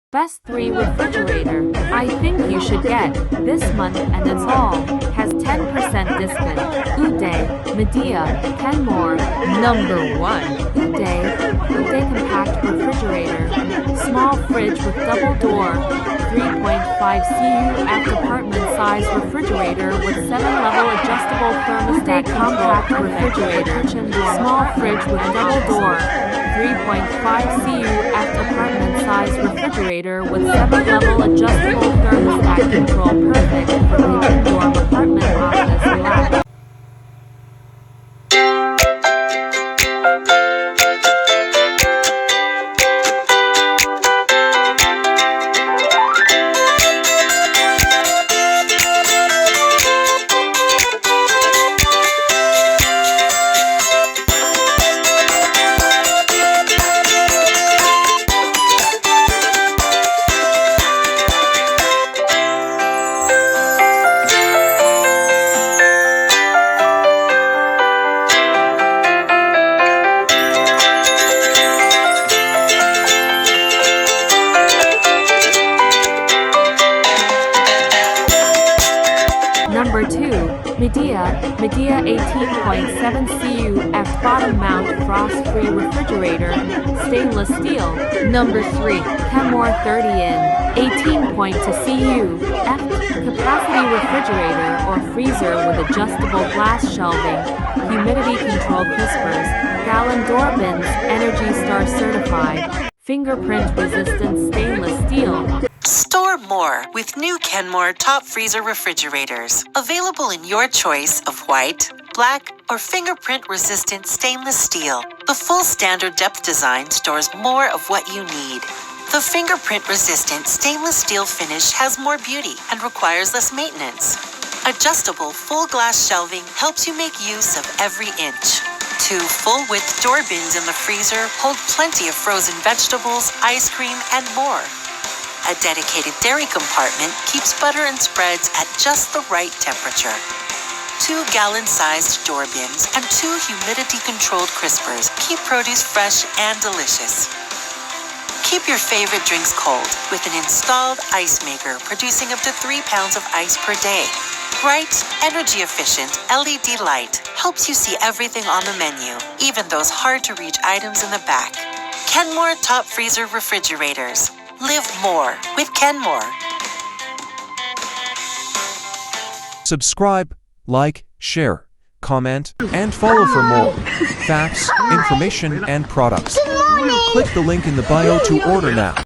Best 3 refrigerator. I think you should get this month and it's all. Has 10% discount. Uday, Medea, Kenmore. Number 1. Uday compact refrigerator. Small fridge with double door. 3.5 CUF apartment size refrigerator with 7-level adjustable thermostat compact refrigerator. Small fridge with double door. 3.5 CUF apartment size refrigerator with 7-level adjustable thermostat control. Perfect for kitchen, dorm, apartment, office, lab. Number 2. Medea 18.7 CUF bottom mount frost-free refrigerator, stainless steel. Number 3. Kenmore 30-in, 18.2 CUF capacity refrigerator or freezer with adjustable glass shelving, humidity-controlled crispers, gallon door bins, Energy Star certified, fingerprint-resistant stainless steel. Store more with new Kenmore top freezer refrigerators. Available in your choice of white, black, or fingerprint-resistant stainless steel. The full standard depth design stores more of what you need. The fingerprint-resistant stainless steel finish has more beauty and requires less maintenance. Adjustable full glass shelving helps you make use of every inch. 2 full-width door bins in the freezer hold plenty of frozen vegetables, ice cream, and more. A dedicated dairy compartment keeps butter and spreads at just the right temperature. 2 gallon-sized door bins and 2 humidity-controlled crispers keep produce fresh and delicious. Keep your favorite drinks cold with an installed ice maker producing up to 3 pounds of ice per day. Bright, energy-efficient LED light helps you see everything on the menu, even those hard-to-reach items in the back. Kenmore top freezer refrigerators. Live more with Kenmore. Subscribe, like, share, comment, and follow for more facts, information, and products. Click the link in the bio to order now.